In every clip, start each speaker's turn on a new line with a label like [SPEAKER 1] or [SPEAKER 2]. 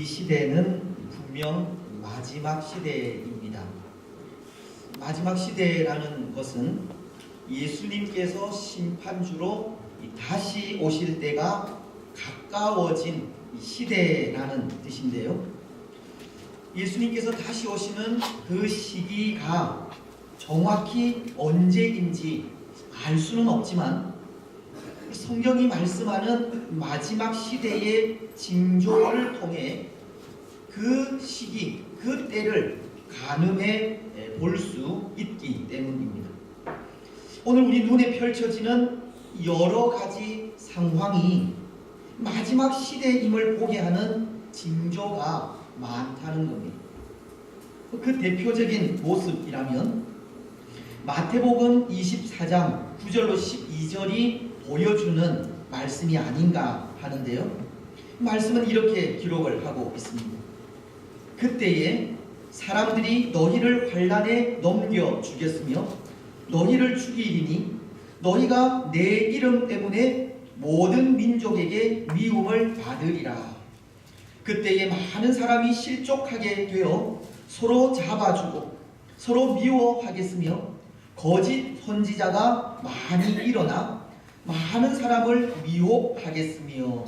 [SPEAKER 1] 이 시대는 분명 마지막 시대입니다. 마지막 시대라는 것은 예수님께서 심판주로 다시 오실 때가 가까워진 시대라는 뜻인데요. 예수님께서 다시 오시는 그 시기가 정확히 언제인지 알 수는 없지만 성경이 말씀하는 마지막 시대의 징조를 통해 그 시기, 그 때를 가늠해 볼 수 있기 때문입니다. 오늘 우리 눈에 펼쳐지는 여러 가지 상황이 마지막 시대임을 보게 하는 징조가 많다는 겁니다. 그 대표적인 모습이라면 마태복음 24장 9절로 12절이 보여주는 말씀이 아닌가 하는데요. 말씀은 이렇게 기록을 하고 있습니다. 그때에 사람들이 너희를 환난에 넘겨 주겠으며 너희를 죽이리니 너희가 내 이름 때문에 모든 민족에게 미움을 받으리라. 그때에 많은 사람이 실족하게 되어 서로 잡아주고 서로 미워하겠으며 거짓 선지자가 많이 일어나 많은 사람을 미혹하겠으며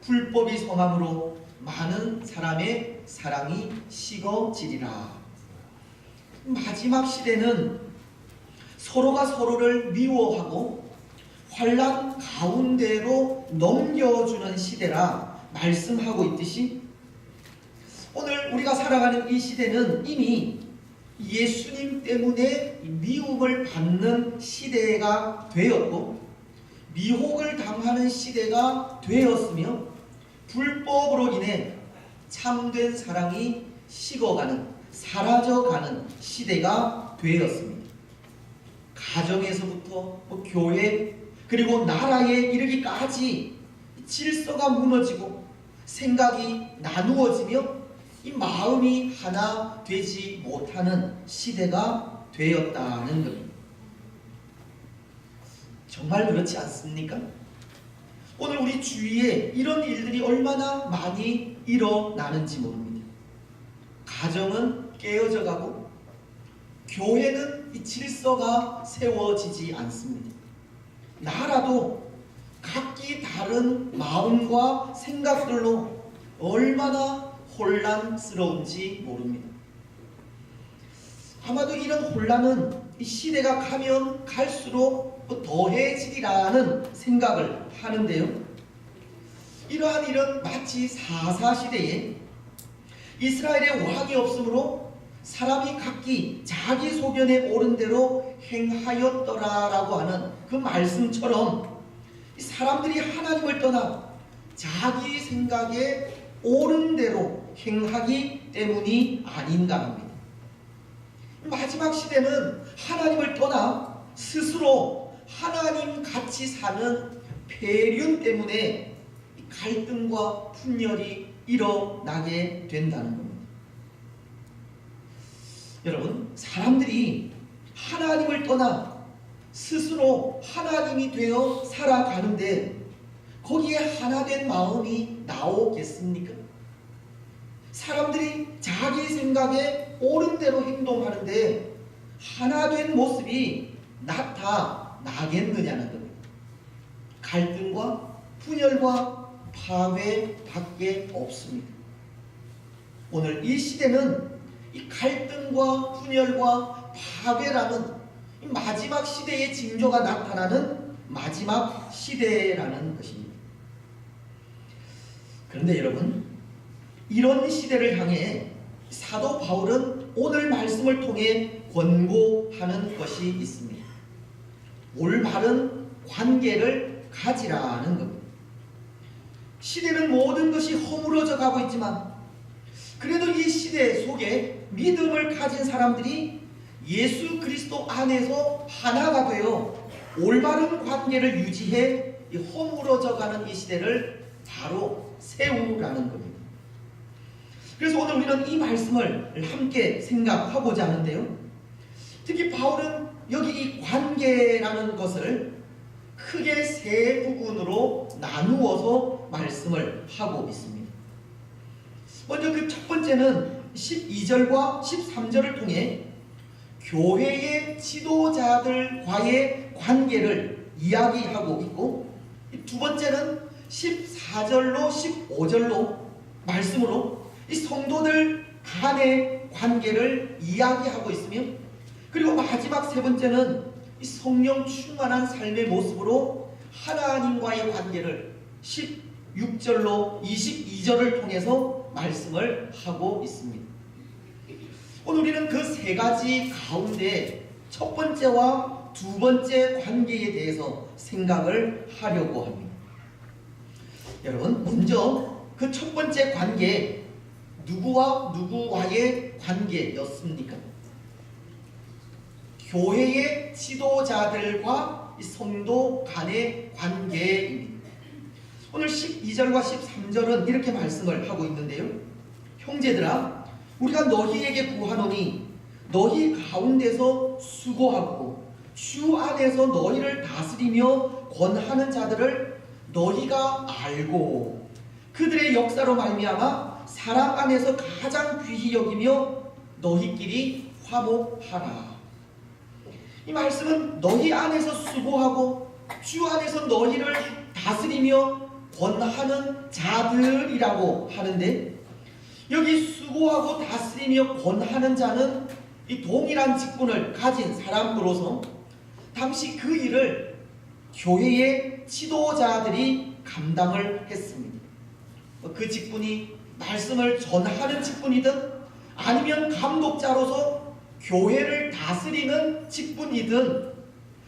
[SPEAKER 1] 불법이 성함으로 많은 사람의 사랑이 식어지리라. 마지막 시대는 서로가 서로를 미워하고 환난 가운데로 넘겨주는 시대라 말씀하고 있듯이 오늘 우리가 살아가는 이 시대는 이미 예수님 때문에 미움을 받는 시대가 되었고 미혹을 당하는 시대가 되었으며 불법으로 인해 참된 사랑이 식어가는, 사라져가는 시대가 되었습니다. 가정에서부터 교회 그리고 나라에 이르기까지 질서가 무너지고 생각이 나누어지며 이 마음이 하나 되지 못하는 시대가 되었다는 겁니다. 정말 그렇지 않습니까? 오늘 우리 주위에 이런 일들이 얼마나 많이 일어나는지 모릅니다. 가정은 깨어져 가고 교회는 이 질서가 세워지지 않습니다. 나라도 각기 다른 마음과 생각들로 얼마나 혼란스러운지 모릅니다. 아마도 이런 혼란은 이 시대가 가면 갈수록 더해지리라는 생각을 하는데요. 이러한 일은 마치 사사시대에 이스라엘의 왕이 없으므로 사람이 각기 자기 소견에 옳은 대로 행하였더라라고 하는 그 말씀처럼 사람들이 하나님을 떠나 자기 생각에 옳은 대로 행하기 때문이 아닌가 합니다. 마지막 시대는 하나님을 떠나 스스로 하나님 같이 사는 폐륜 때문에 갈등과 분열이 일어나게 된다는 겁니다. 여러분, 사람들이 하나님을 떠나 스스로 하나님이 되어 살아가는데 거기에 하나된 마음이 나오겠습니까? 사람들이 자기 생각에 옳은 대로 행동하는데 하나된 모습이 나타나겠느냐는 겁니다. 갈등과 분열과 파괴밖에 없습니다. 오늘 이 시대는 이 갈등과 분열과 파괴라는 이 마지막 시대의 징조가 나타나는 마지막 시대라는 것입니다. 그런데 여러분, 이런 시대를 향해 사도 바울은 오늘 말씀을 통해 권고하는 것이 있습니다. 올바른 관계를 가지라는 겁니다. 시대는 모든 것이 허물어져 가고 있지만 그래도 이 시대 속에 믿음을 가진 사람들이 예수 그리스도 안에서 하나가 되어 올바른 관계를 유지해 이 허물어져 가는 이 시대를 바로 세우라는 겁니다. 그래서 오늘 우리는 이 말씀을 함께 생각하고자 하는데요. 특히 바울은 여기 이 관계라는 것을 크게 세 부분으로 나누어서 말씀을 하고 있습니다. 먼저 그 첫 번째는 12절과 13절을 통해 교회의 지도자들과의 관계를 이야기하고 있고, 두 번째는 14절로 15절로 말씀으로 이 성도들 간의 관계를 이야기하고 있으며, 그리고 마지막 세 번째는 이 성령 충만한 삶의 모습으로 하나님과의 관계를 16절로 22절을 통해서 말씀을 하고 있습니다. 오늘 우리는 그 세 가지 가운데 첫 번째와 두 번째 관계에 대해서 생각을 하려고 합니다. 여러분, 먼저 그 첫 번째 관계, 누구와 누구와의 관계였습니까? 교회의 지도자들과 성도 간의 관계입니다. 오늘 12절과 13절은 이렇게 말씀을 하고 있는데요. 형제들아, 우리가 너희에게 구하노니 너희 가운데서 수고하고 주 안에서 너희를 다스리며 권하는 자들을 너희가 알고 그들의 역사로 말미암아 사랑 안에서 가장 귀히 여기며 너희끼리 화목하라. 이 말씀은 너희 안에서 수고하고 주 안에서 너희를 다스리며 권하는 자들이라고 하는데, 여기 수고하고 다스리며 권하는 자는 이 동일한 직분을 가진 사람으로서 당시 그 일을 교회의 지도자들이 감당을 했습니다. 그 직분이 말씀을 전하는 직분이든 아니면 감독자로서 교회를 다스리는 직분이든,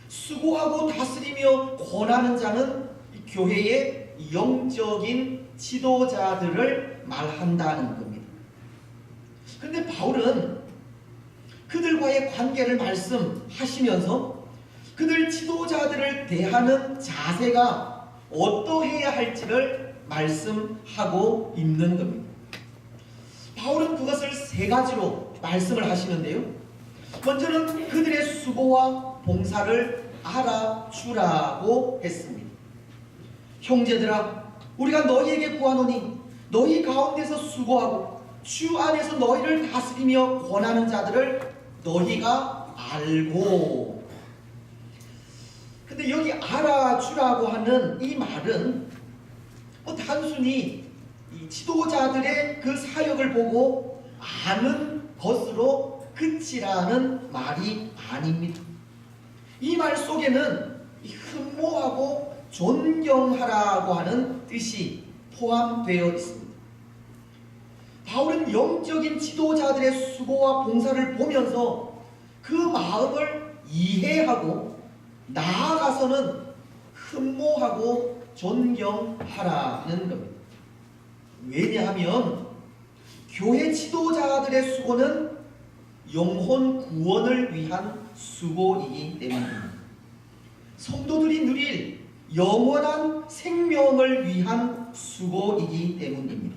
[SPEAKER 1] 수고하고 다스리며 권하는 자는 교회의 영적인 지도자들을 말한다는 겁니다. 그런데 바울은 그들과의 관계를 말씀하시면서 그들 지도자들을 대하는 자세가 어떠해야 할지를 말씀하고 있는 겁니다. 바울은 그것을 세 가지로 말씀을 하시는데요. 먼저는 그들의 수고와 봉사를 알아주라고 했습니다. 형제들아, 우리가 너희에게 구하노니 너희 가운데서 수고하고 주 안에서 너희를 다스리며 권하는 자들을 너희가 알고. 근데 여기 알아주라고 하는 이 말은 단순히 이 지도자들의 그 사역을 보고 아는 것으로 그치라는 말이 아닙니다. 이 말 속에는 흠모하고 존경하라고 하는 뜻이 포함되어 있습니다. 바울은 영적인 지도자들의 수고와 봉사를 보면서 그 마음을 이해하고 나아가서는 흠모하고 존경하라는 겁니다. 왜냐하면 교회 지도자들의 수고는 영혼 구원을 위한 수고이기 때문입니다. 성도들이 누릴 영원한 생명을 위한 수고이기 때문입니다.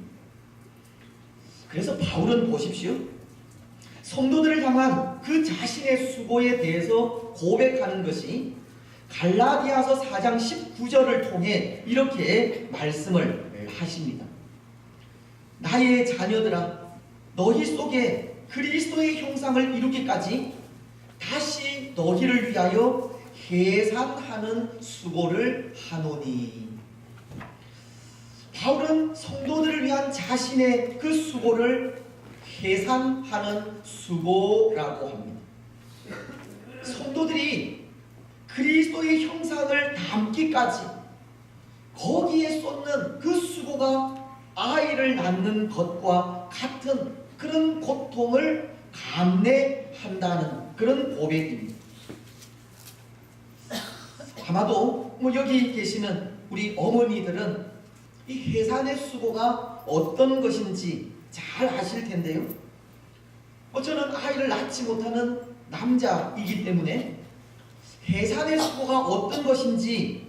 [SPEAKER 1] 그래서 바울은 보십시오. 성도들을 향한 그 자신의 수고에 대해서 고백하는 것이 갈라디아서 4장 19절을 통해 이렇게 말씀을 하십니다. 나의 자녀들아, 너희 속에 그리스도의 형상을 이루기까지 다시 너희를 위하여 계산하는 수고를 하노니. 바울은 성도들을 위한 자신의 그 수고를 계산하는 수고라고 합니다. 성도들이 그리스도의 형상을 담기까지 거기에 쏟는 그 수고가 아이를 낳는 것과 같은 그런 고통을 감내한다는 그런 고백입니다. 아마도 여기 계시는 우리 어머니들은 이 해산의 수고가 어떤 것인지 잘 아실 텐데요. 저는 아이를 낳지 못하는 남자이기 때문에 해산의 수고가 어떤 것인지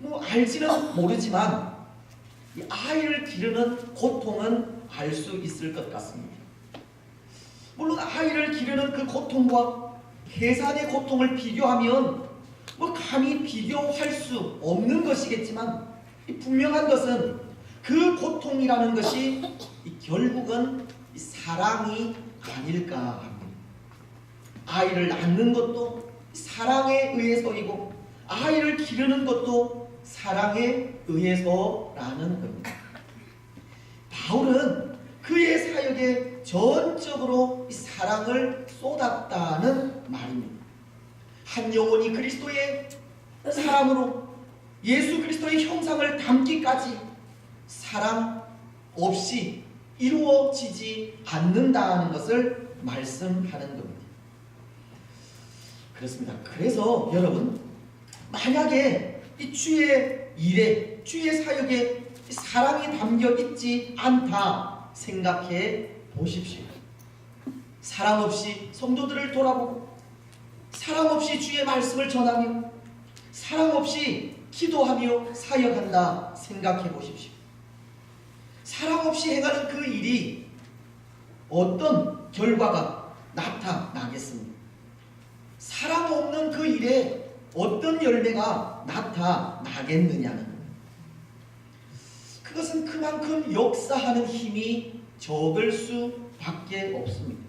[SPEAKER 1] 알지는 모르지만 이 아이를 기르는 고통은 알 수 있을 것 같습니다. 물론 아이를 기르는 그 고통과 해산의 고통을 비교하면 감히 비교할 수 없는 것이겠지만 분명한 것은 그 고통이라는 것이 결국은 이 사랑이 아닐까 합니다. 아이를 낳는 것도 사랑에 의해서이고 아이를 기르는 것도 사랑에 의해서라는 겁니다. 바울은 그의 사역에 전적으로 이 사랑을 쏟았다는 말입니다. 한 영혼이 그리스도의 사랑으로 예수 그리스도의 형상을 담기까지 사랑 없이 이루어지지 않는다는 것을 말씀하는 겁니다. 그렇습니다. 그래서 여러분, 만약에 이 주의 일에, 주의 사역에 사랑이 담겨 있지 않다 생각해 보십시오. 사랑 없이 성도들을 돌아보고, 사랑 없이 주의 말씀을 전하며, 사랑 없이 기도하며 사역한다 생각해 보십시오. 사랑 없이 행하는 그 일이 어떤 결과가 나타나겠습니까? 사랑 없는 그 일에 어떤 열매가 나타나겠느냐는 겁니다. 그것은 그만큼 역사하는 힘이 적을 수밖에 없습니다.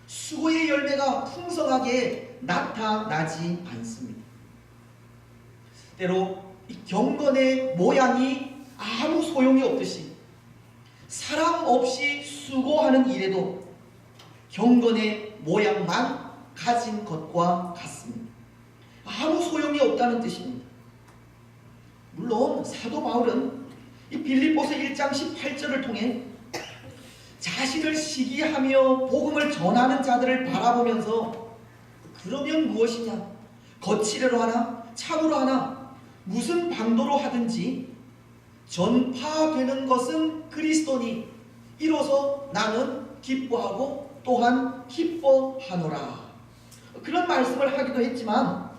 [SPEAKER 1] 수고의 열매가 풍성하게 나타나지 않습니다. 때로 이 경건의 모양이 아무 소용이 없듯이 사랑 없이 수고하는 일에도 경건의 모양만 가진 것과 같습니다. 아무 소용이 없다는 뜻입니다. 물론 사도 바울은 이 빌립보서 1장 18절을 통해 자신을 시기하며 복음을 전하는 자들을 바라보면서 그러면 무엇이냐? 거칠애로 하나? 참으로 하나? 무슨 방도로 하든지 전파되는 것은 그리스도니 이로써 나는 기뻐하고 또한 기뻐하노라. 그런 말씀을 하기도 했지만,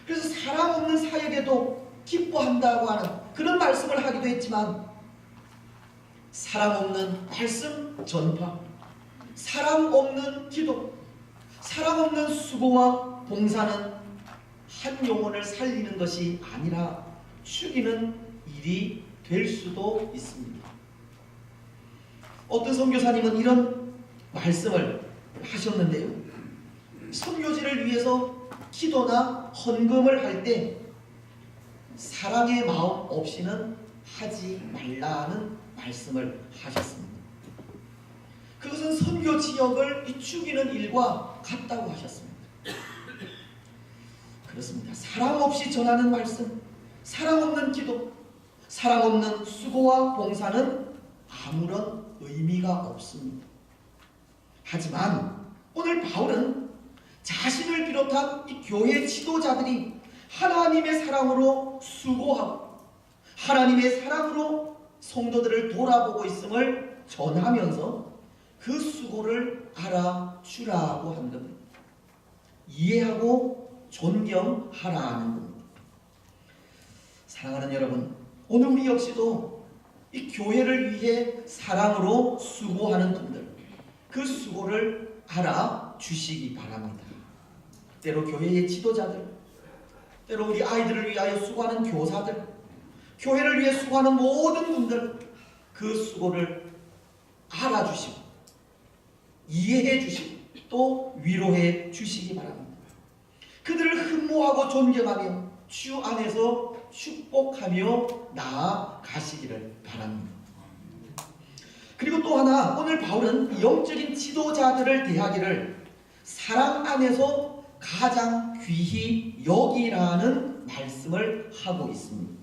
[SPEAKER 1] 그래서 사랑 없는 사역에도 기뻐한다고 하는 그런 말씀을 하기도 했지만, 사랑 없는 말씀 전파, 사랑 없는 기도, 사랑 없는 수고와 봉사는 한 영혼을 살리는 것이 아니라 죽이는 일이 될 수도 있습니다. 어떤 선교사님은 이런 말씀을 하셨는데요. 선교지를 위해서 기도나 헌금을 할 때 사랑의 마음 없이는 하지 말라는 말씀을 하셨습니다. 그것은 선교 지역을 죽이는 일과 같다고 하셨습니다. 그렇습니다. 사랑 없이 전하는 말씀, 사랑 없는 기도, 사랑 없는 수고와 봉사는 아무런 의미가 없습니다. 하지만 오늘 바울은 자신을 비롯한 이 교회 지도자들이 하나님의 사랑으로 수고하고 하나님의 사랑으로 성도들을 돌아보고 있음을 전하면서 그 수고를 알아주라고 한 겁니다. 이해하고 존경하라는 겁니다. 사랑하는 여러분, 오늘 우리 역시도 이 교회를 위해 사랑으로 수고하는 분들, 그 수고를 알아주시기 바랍니다. 때로 교회의 지도자들, 때로 우리 아이들을 위하여 수고하는 교사들, 교회를 위해 수고하는 모든 분들, 그 수고를 알아주시고 이해해 주시고 또 위로해 주시기 바랍니다. 그들을 흠모하고 존경하며 주 안에서 축복하며 나아가시기를 바랍니다. 그리고 또 하나, 오늘 바울은 영적인 지도자들을 대하기를 사랑 안에서 가장 귀히 여기라는 말씀을 하고 있습니다.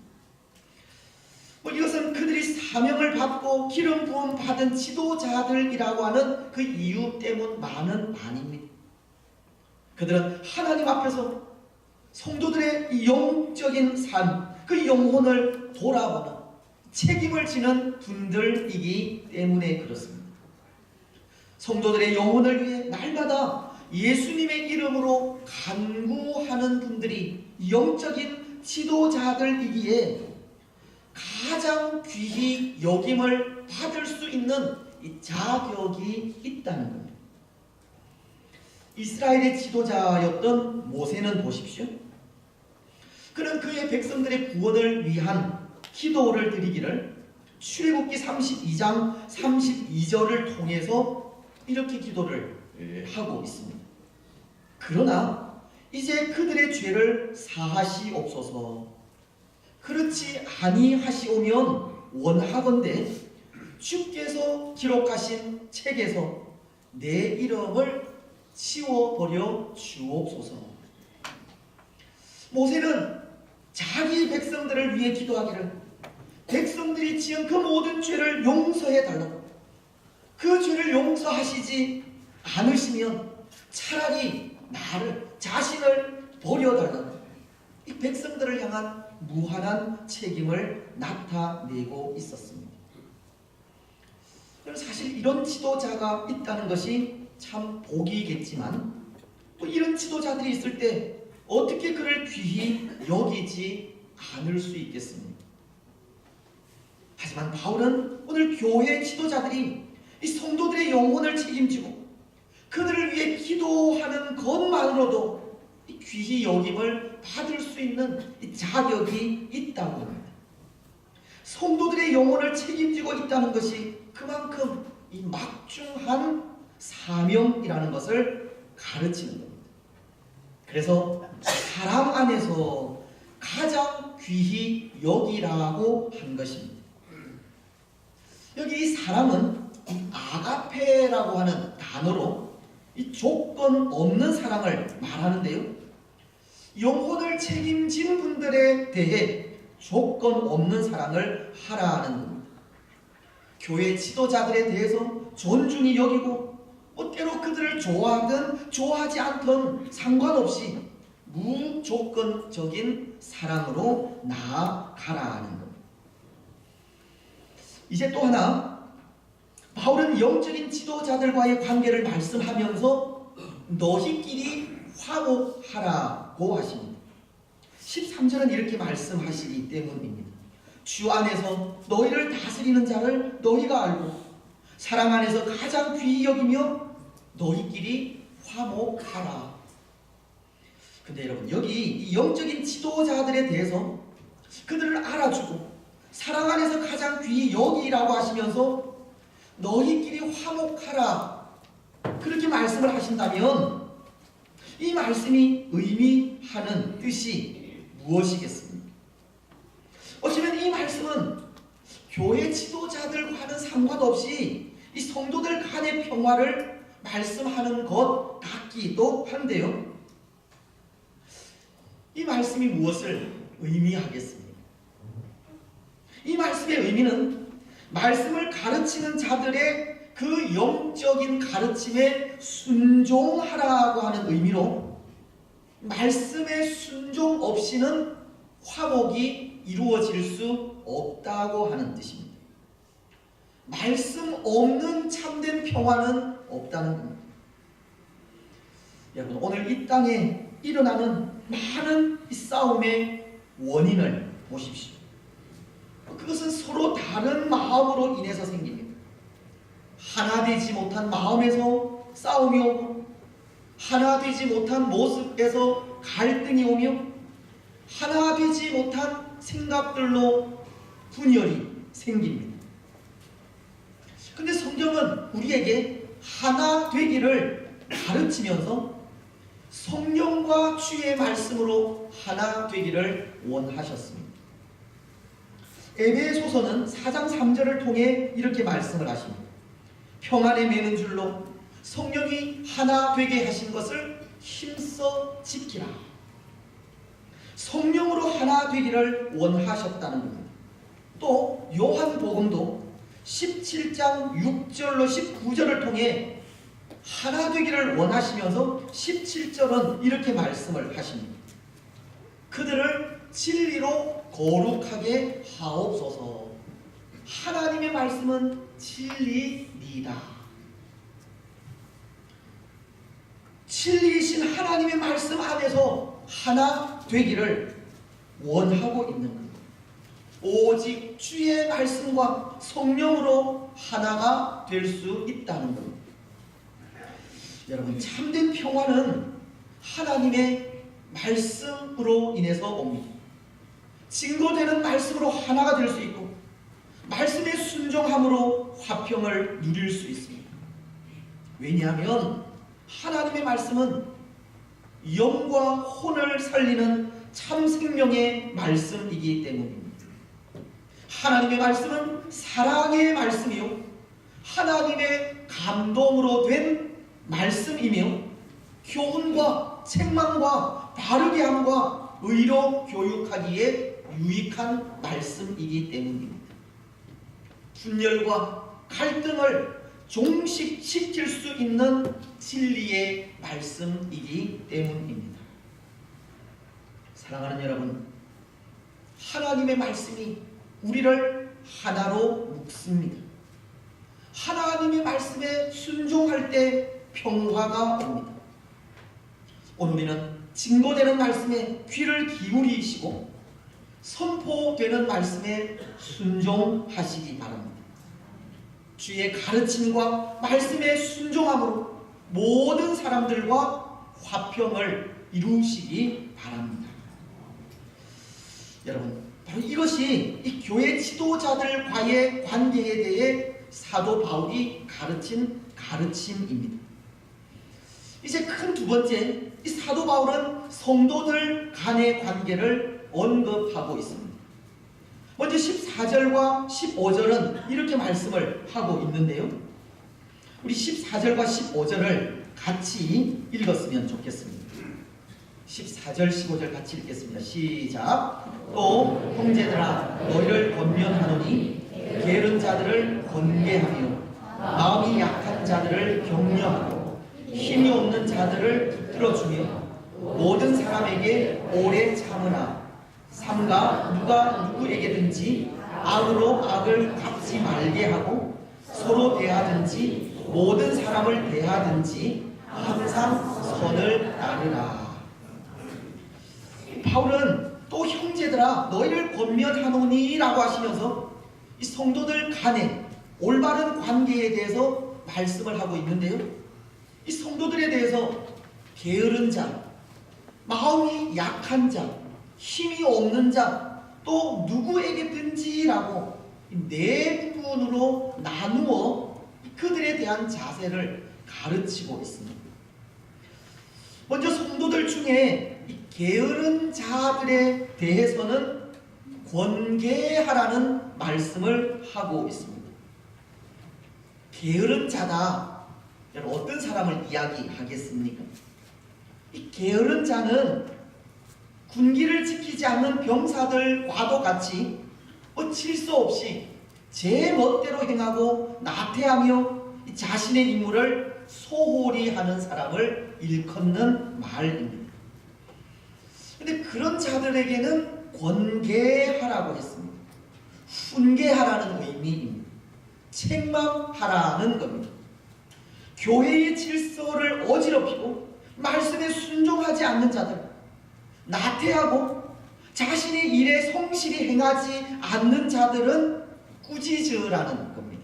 [SPEAKER 1] 이것은 그들이 사명을 받고 기름 부음 받은 지도자들이라고 하는 그 이유 때문만은 아닙니다. 그들은 하나님 앞에서 성도들의 영적인 삶, 그 영혼을 돌아보는 책임을 지는 분들이기 때문에 그렇습니다. 성도들의 영혼을 위해 날마다 예수님의 이름으로 간구하는 분들이 영적인 지도자들이기에 가장 귀히 여김을 받을 수 있는 이 자격이 있다는 겁니다. 이스라엘의 지도자였던 모세는 보십시오. 그는 그의 백성들의 구원을 위한 기도를 드리기를 출애굽기 32장 32절을 통해서 이렇게 기도를 하고 있습니다. 그러나 이제 그들의 죄를 사하시옵소서. 그렇지 아니하시오면 원하건대 주께서 기록하신 책에서 내 이름을 치워버려 주옵소서. 모세는 자기 백성들을 위해 기도하기를, 백성들이 지은 그 모든 죄를 용서해 달라고, 그 죄를 용서하시지 않으시면 차라리 자신을 버려달라고, 이 백성들을 향한 무한한 책임을 나타내고 있었습니다. 사실 이런 지도자가 있다는 것이 참 복이겠지만, 또 이런 지도자들이 있을 때 어떻게 그를 귀히 여기지 않을 수 있겠습니까? 하지만 바울은 오늘 교회 지도자들이 이 성도들의 영혼을 책임지고 그들을 위해 기도하는 것만으로도 이 귀히 여김을 받을 수 있는 이 자격이 있다고 합니다. 성도들의 영혼을 책임지고 있다는 것이 그만큼 이 막중한 사명이라는 것을 가르치는 겁니다. 그래서 사람 안에서 가장 귀히 여기라고 한 것입니다. 여기 이 사람은 아가페라고 하는 단어로 이 조건 없는 사랑을 말하는데요, 영혼을 책임진 분들에 대해 조건 없는 사랑을 하라는 겁니다. 교회 지도자들에 대해서 존중히 여기고, 때로 그들을 좋아하든 좋아하지 않든 상관없이 무조건적인 사랑으로 나아가라는 겁니다. 이제 또 하나, 바울은 영적인 지도자들과의 관계를 말씀하면서 너희끼리 화목하라고 하십니다. 13절은 이렇게 말씀하시기 때문입니다. 주 안에서 너희를 다스리는 자를 너희가 알고 사랑 안에서 가장 귀히 여기며 너희끼리 화목하라. 근데 여러분, 여기 이 영적인 지도자들에 대해서 그들을 알아주고 사랑 안에서 가장 귀히 여기라고 하시면서 너희끼리 화목하라, 그렇게 말씀을 하신다면 이 말씀이 의미하는 뜻이 무엇이겠습니까? 어쩌면 이 말씀은 교회 지도자들과는 상관없이 이 성도들 간의 평화를 말씀하는 것 같기도 한데요, 이 말씀이 무엇을 의미하겠습니까? 이 말씀의 의미는 말씀을 가르치는 자들의 그 영적인 가르침에 순종하라고 하는 의미로, 말씀에 순종 없이는 화목이 이루어질 수 없다고 하는 뜻입니다. 말씀 없는 참된 평화는 없다는 겁니다. 여러분, 오늘 이 땅에 일어나는 많은 이 싸움의 원인을 보십시오. 그것은 서로 다른 마음으로 인해서 생깁니다. 하나 되지 못한 마음에서 싸움이 오고, 하나 되지 못한 모습에서 갈등이 오며, 하나 되지 못한 생각들로 분열이 생깁니다. 근데 성경은 우리에게 하나 되기를 가르치면서 성령과 주의 말씀으로 하나 되기를 원하셨습니다. 에베소서는 4장 3절을 통해 이렇게 말씀을 하십니다. 평안에 매는 줄로 성령이 하나 되게 하신 것을 힘써 지키라. 성령으로 하나 되기를 원하셨다는 겁니다. 또 요한복음도 17장 6절로 19절을 통해 하나 되기를 원하시면서 17절은 이렇게 말씀을 하십니다. 그들을 진리로 거룩하게 하옵소서. 하나님의 말씀은 진리이다. 진리이신 하나님의 말씀 안에서 하나 되기를 원하고 있는 겁니다. 오직 주의 말씀과 성령으로 하나가 될 수 있다는 겁니다. 여러분, 참된 평화는 하나님의 말씀으로 인해서 옵니다. 증거되는 말씀으로 하나가 될 수 있고, 말씀에 순종함으로 화평을 누릴 수 있습니다. 왜냐하면 하나님의 말씀은 영과 혼을 살리는 참 생명의 말씀이기 때문입니다. 하나님의 말씀은 사랑의 말씀이요, 하나님의 감동으로 된 말씀이며 교훈과 책망과 바르게 함과 의로 교육하기에 유익한 말씀이기 때문입니다. 분열과 갈등을 종식시킬 수 있는 진리의 말씀이기 때문입니다. 사랑하는 여러분, 하나님의 말씀이 우리를 하나로 묶습니다. 하나님의 말씀에 순종할 때 평화가 옵니다. 오늘 우리는 증거되는 말씀에 귀를 기울이시고 선포되는 말씀에 순종하시기 바랍니다. 주의 가르침과 말씀에 순종함으로 모든 사람들과 화평을 이루시기 바랍니다. 여러분, 바로 이것이 이 교회 지도자들과의 관계에 대해 사도 바울이 가르친 가르침입니다. 이제 큰 두 번째, 이 사도 바울은 성도들 간의 관계를 언급하고 있습니다. 먼저 14절과 15절은 이렇게 말씀을 하고 있는데요, 우리 14절과 15절을 같이 읽었으면 좋겠습니다. 14절 15절 같이 읽겠습니다. 시작. 또 형제들아, 너희를 권면하노니 게으른 자들을 권계하며 마음이 약한 자들을 격려하고 힘이 없는 자들을 붙들어주며 모든 사람에게 오래 참으라. 삼가 누가 누구에게든지 악으로 악을 갚지 말게 하고 서로 대하든지 모든 사람을 대하든지 항상 선을 따르라. 바울은 또 형제들아 너희를 권면하노니 라고 하시면서 이 성도들 간의 올바른 관계에 대해서 말씀을 하고 있는데요, 이 성도들에 대해서 게으른 자, 마음이 약한 자, 힘이 없는 자, 또 누구에게든지 라고 네 부분으로 나누어 그들에 대한 자세를 가르치고 있습니다. 먼저 성도들 중에 이 게으른 자들에 대해서는 권계하라는 말씀을 하고 있습니다. 게으른 자다, 여러분 어떤 사람을 이야기하겠습니까? 이 게으른 자는 군기를 지키지 않는 병사들과도 같이 질서 없이 제 멋대로 행하고 나태하며 자신의 임무를 소홀히 하는 사람을 일컫는 말입니다. 그런데 그런 자들에게는 권계하라고 했습니다. 훈계하라는 의미입니다. 책망하라는 겁니다. 교회의 질서를 어지럽히고 말씀에 순종하지 않는 자들, 나태하고 자신의 일에 성실히 행하지 않는 자들은 꾸짖으라는 겁니다.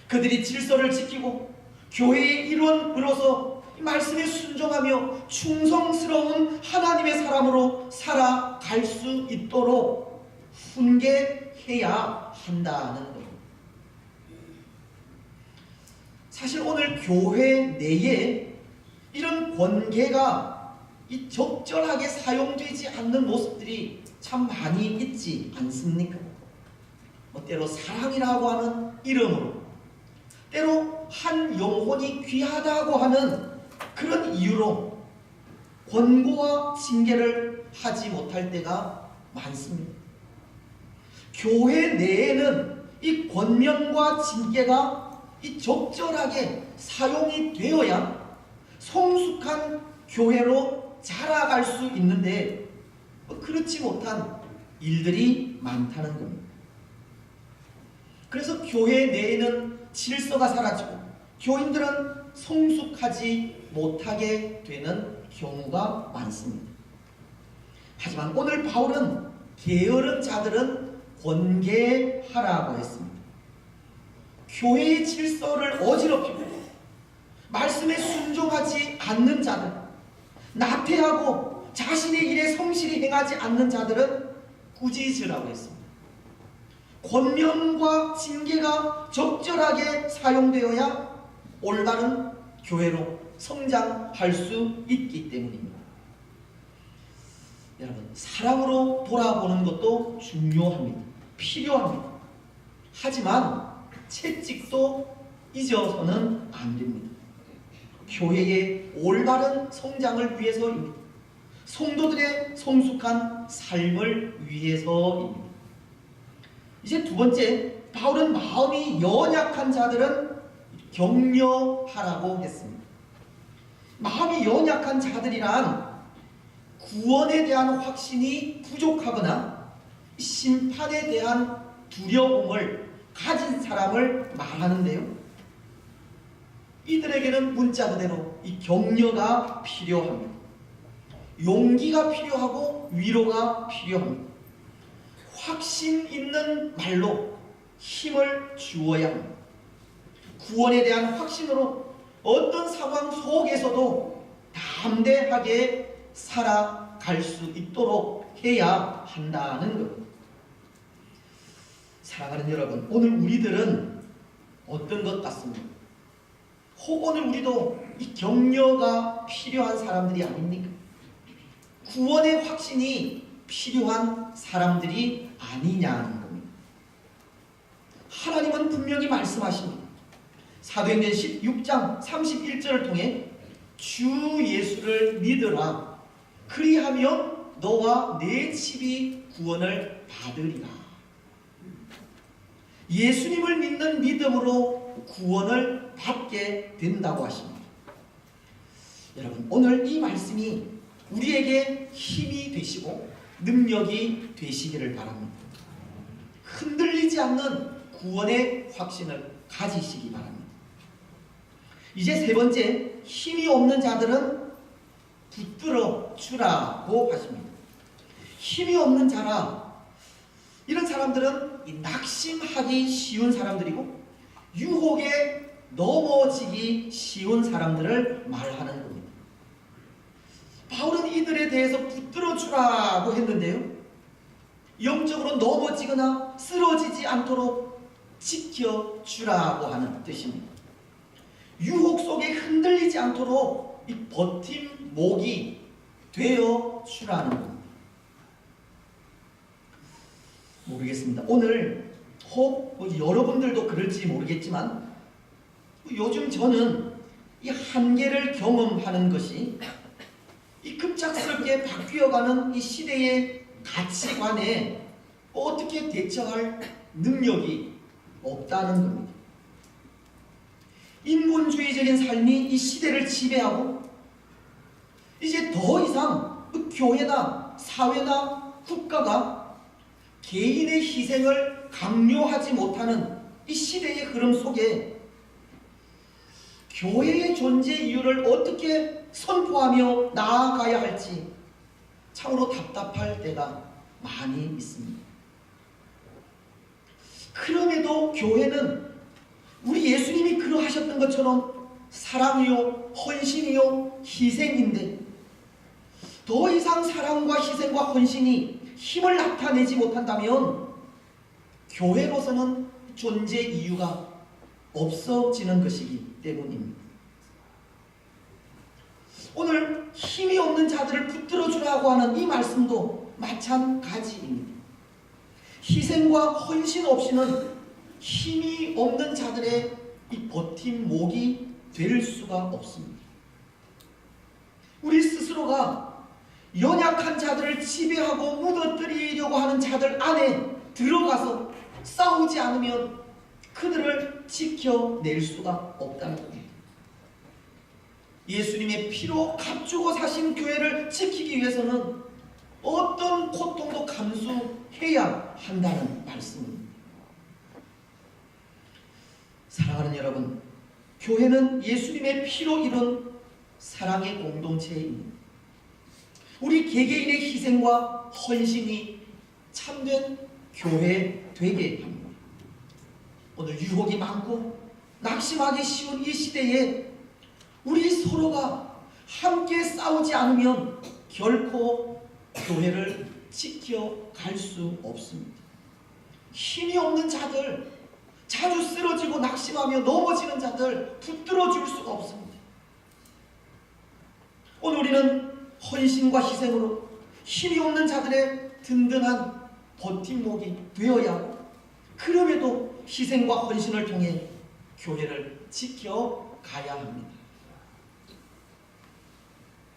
[SPEAKER 1] 그들이 질서를 지키고 교회의 일원으로서 말씀에 순종하며 충성스러운 하나님의 사람으로 살아갈 수 있도록 훈계해야 한다는 겁니다. 사실 오늘 교회 내에 이런 권계가 적절하게 사용되지 않는 모습들이 참 많이 있지 않습니까? 때로 사랑이라고 하는 이름으로, 때로 한 영혼이 귀하다고 하는 그런 이유로 권고와 징계를 하지 못할 때가 많습니다. 교회 내에는 이 권면과 징계가 적절하게 사용이 되어야 성숙한 교회로 자라갈 수 있는데 그렇지 못한 일들이 많다는 겁니다. 그래서 교회 내에는 질서가 사라지고 교인들은 성숙하지 못하게 되는 경우가 많습니다. 하지만 오늘 바울은 게으른 자들은 권계하라고 했습니다. 교회의 질서를 어지럽히고 말씀에 순종하지 않는 자들, 나태하고 자신의 일에 성실히 행하지 않는 자들은 꾸짖으라고 했습니다. 권면과 징계가 적절하게 사용되어야 올바른 교회로 성장할 수 있기 때문입니다. 여러분, 사랑으로 돌아보는 것도 중요합니다. 필요합니다. 하지만 채찍도 잊어서는 안 됩니다. 교회의 올바른 성장을 위해서입니다. 성도들의 성숙한 삶을 위해서입니다. 이제 두 번째, 바울은 마음이 연약한 자들은 격려하라고 했습니다. 마음이 연약한 자들이란 구원에 대한 확신이 부족하거나 심판에 대한 두려움을 가진 사람을 말하는데요. 이들에게는 문자 그대로 이 격려가 필요합니다. 용기가 필요하고 위로가 필요합니다. 확신 있는 말로 힘을 주어야 합니다. 구원에 대한 확신으로 어떤 상황 속에서도 담대하게 살아갈 수 있도록 해야 한다는 것. 사랑하는 여러분, 오늘 우리들은 어떤 것 같습니까? 혹 오늘 우리도 이 격려가 필요한 사람들이 아닙니까? 구원의 확신이 필요한 사람들이 아니냐는 겁니다. 하나님은 분명히 말씀하십니다. 사도행전 16장 31절을 통해 주 예수를 믿으라. 그리하면 너와 내 집이 구원을 받으리라. 예수님을 믿는 믿음으로 구원을 받게 된다고 하십니다. 여러분, 오늘 이 말씀이 우리에게 힘이 되시고 능력이 되시기를 바랍니다. 흔들리지 않는 구원의 확신을 가지시기 바랍니다. 이제 세 번째, 힘이 없는 자들은 붙들어 주라고 하십니다. 힘이 없는 자라, 이런 사람들은 낙심하기 쉬운 사람들이고 유혹에 넘어지기 쉬운 사람들을 말하는 겁니다. 바울은 이들에 대해서 붙들어 주라고 했는데요, 영적으로 넘어지거나 쓰러지지 않도록 지켜주라고 하는 뜻입니다. 유혹 속에 흔들리지 않도록 이 버팀목이 되어 주라는 겁니다. 모르겠습니다. 오늘 혹 여러분들도 그럴지 모르겠지만 요즘 저는 이 한계를 경험하는 것이 이 급작스럽게 바뀌어가는 이 시대의 가치관에 어떻게 대처할 능력이 없다는 겁니다. 인본주의적인 삶이 이 시대를 지배하고 이제 더 이상 교회나 사회나 국가가 개인의 희생을 강요하지 못하는 이 시대의 흐름 속에 교회의 존재 이유를 어떻게 선포하며 나아가야 할지 참으로 답답할 때가 많이 있습니다. 그럼에도 교회는 우리 예수님이 그러하셨던 것처럼 사랑이요, 헌신이요, 희생인데 더 이상 사랑과 희생과 헌신이 힘을 나타내지 못한다면 교회로서는 존재 이유가 없어지는 것이기 때문입니다. 오늘 힘이 없는 자들을 붙들어 주라고 하는 이 말씀도 마찬가지입니다. 희생과 헌신 없이는 힘이 없는 자들의 이 버팀목이 될 수가 없습니다. 우리 스스로가 연약한 자들을 지배하고 무너뜨리려고 하는 자들 안에 들어가서 싸우지 않으면 그들을 지켜낼 수가 없다는 겁니다. 예수님의 피로 값주고 사신 교회를 지키기 위해서는 어떤 고통도 감수해야 한다는 말씀입니다. 사랑하는 여러분, 교회는 예수님의 피로 이룬 사랑의 공동체입니다. 우리 개개인의 희생과 헌신이 참된 교회 되게 합니다. 오늘 유혹이 많고 낙심하기 쉬운 이 시대에 우리 서로가 함께 싸우지 않으면 결코 교회를 지켜갈 수 없습니다. 힘이 없는 자들, 자주 쓰러지고 낙심하며 넘어지는 자들 붙들어 줄 수가 없습니다. 오늘 우리는 헌신과 희생으로 힘이 없는 자들의 든든한 버팀목이 되어야 하고, 그럼에도 희생과 헌신을 통해 교회를 지켜가야 합니다.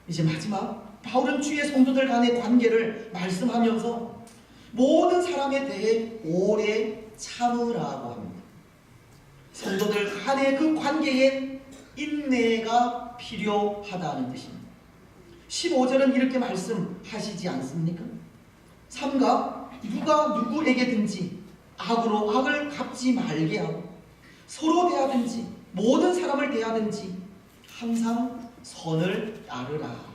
[SPEAKER 1] 이제 마지막, 바울은 주의 성도들 간의 관계를 말씀하면서 모든 사람에 대해 오래 참으라고 합니다. 성도들 간의 그 관계에 인내가 필요하다는 뜻입니다. 15절은 이렇게 말씀하시지 않습니까? 삼가 누가 누구에게든지 악으로 악을 갚지 말게 하고, 서로 대하든지 모든 사람을 대하든지 항상 선을 따르라.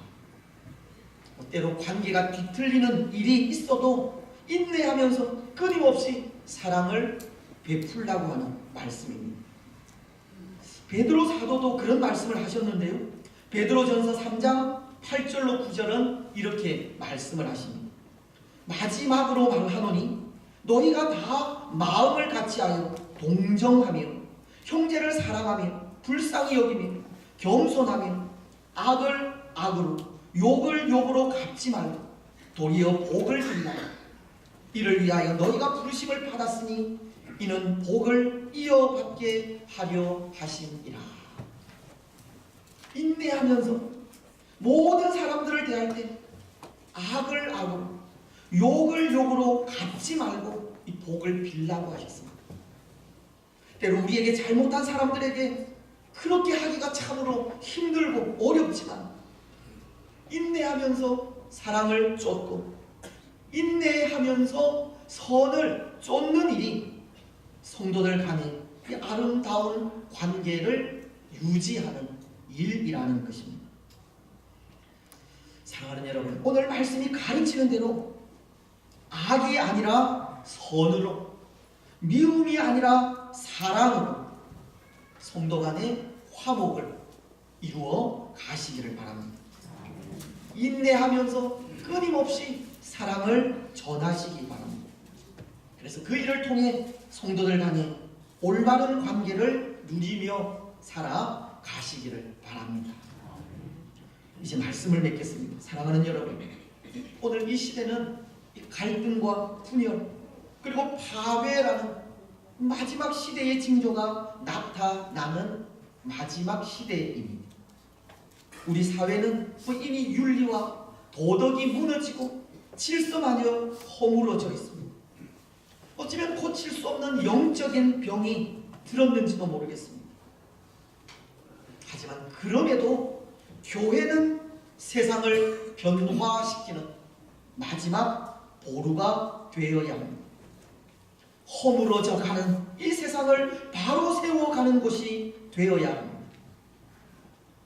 [SPEAKER 1] 때로 관계가 뒤틀리는 일이 있어도 인내하면서 끊임없이 사랑을 베풀라고 하는 말씀입니다. 베드로 사도도 그런 말씀을 하셨는데요. 베드로전서 3장 8절로 9절은 이렇게 말씀을 하십니다. 마지막으로 말하노니 너희가 다 마음을 같이하여 동정하며 형제를 사랑하며 불쌍히 여기며 겸손하며 악을 악으로 욕을 욕으로 갚지 말고 도리어 복을 빌라. 이를 위하여 너희가 부르심을 받았으니 이는 복을 이어받게 하려 하심이라. 인내하면서 모든 사람들을 대할 때 악을 악으로 욕을 욕으로 갚지 말고 이 복을 빌라고 하셨습니다. 때로 우리에게 잘못한 사람들에게 그렇게 하기가 참으로 힘들고 어렵지만 인내하면서 사랑을 쫓고 인내하면서 선을 쫓는 일이 성도들 간의 이 아름다운 관계를 유지하는 일이라는 것입니다. 사랑하는 여러분, 오늘 말씀이 가르치는 대로 악이 아니라 선으로, 미움이 아니라 사랑으로 성도 간의 화목을 이루어 가시기를 바랍니다. 인내하면서 끊임없이 사랑을 전하시기 바랍니다. 그래서 그 일을 통해 성도들 간의 올바른 관계를 누리며 살아가시기를 바랍니다. 이제 말씀을 맺겠습니다. 사랑하는 여러분, 오늘 이 시대는 갈등과 분열 그리고 파괴라는 마지막 시대의 징조가 나타나는 마지막 시대입니다. 우리 사회는 이미 윤리와 도덕이 무너지고 질서마저 허물어져 있습니다. 어쩌면 고칠 수 없는 영적인 병이 들었는지도 모르겠습니다. 하지만 그럼에도 교회는 세상을 변화시키는 마지막 보루가 되어야 합니다. 허물어져 가는 이 세상을 바로 세워가는 곳이 되어야 합니다.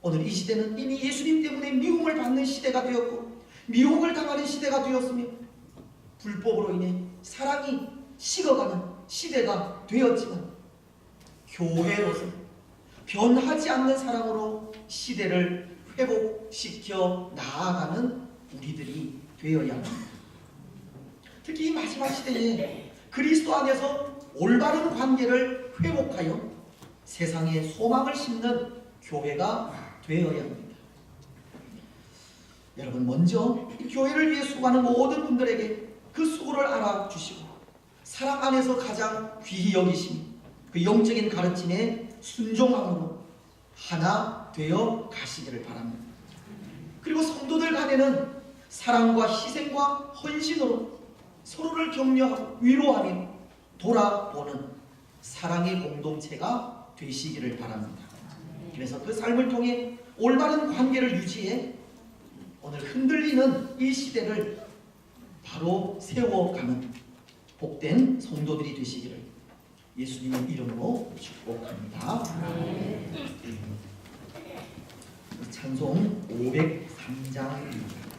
[SPEAKER 1] 오늘 이 시대는 이미 예수님 때문에 미움을 받는 시대가 되었고 미혹을 당하는 시대가 되었으며 불법으로 인해 사랑이 식어가는 시대가 되었지만 교회로서 변하지 않는 사랑으로 시대를 회복시켜 나아가는 우리들이 되어야 합니다. 특히 이 마지막 시대에 그리스도 안에서 올바른 관계를 회복하여 세상에 소망을 심는 교회가 되어야 합니다. 여러분, 먼저 교회를 위해 수고하는 모든 분들에게 그 수고를 알아주시고 사랑 안에서 가장 귀히 여기심, 그 영적인 가르침에 순종함으로 하나 되어 가시기를 바랍니다. 그리고 성도들 간에는 사랑과 희생과 헌신으로 서로를 격려하고 위로하며 돌아보는 사랑의 공동체가 되시기를 바랍니다. 그래서 그 삶을 통해 올바른 관계를 유지해 오늘 흔들리는 이 시대를 바로 세워가는 복된 성도들이 되시기를 예수님의 이름으로 축복합니다. 찬송 503장입니다.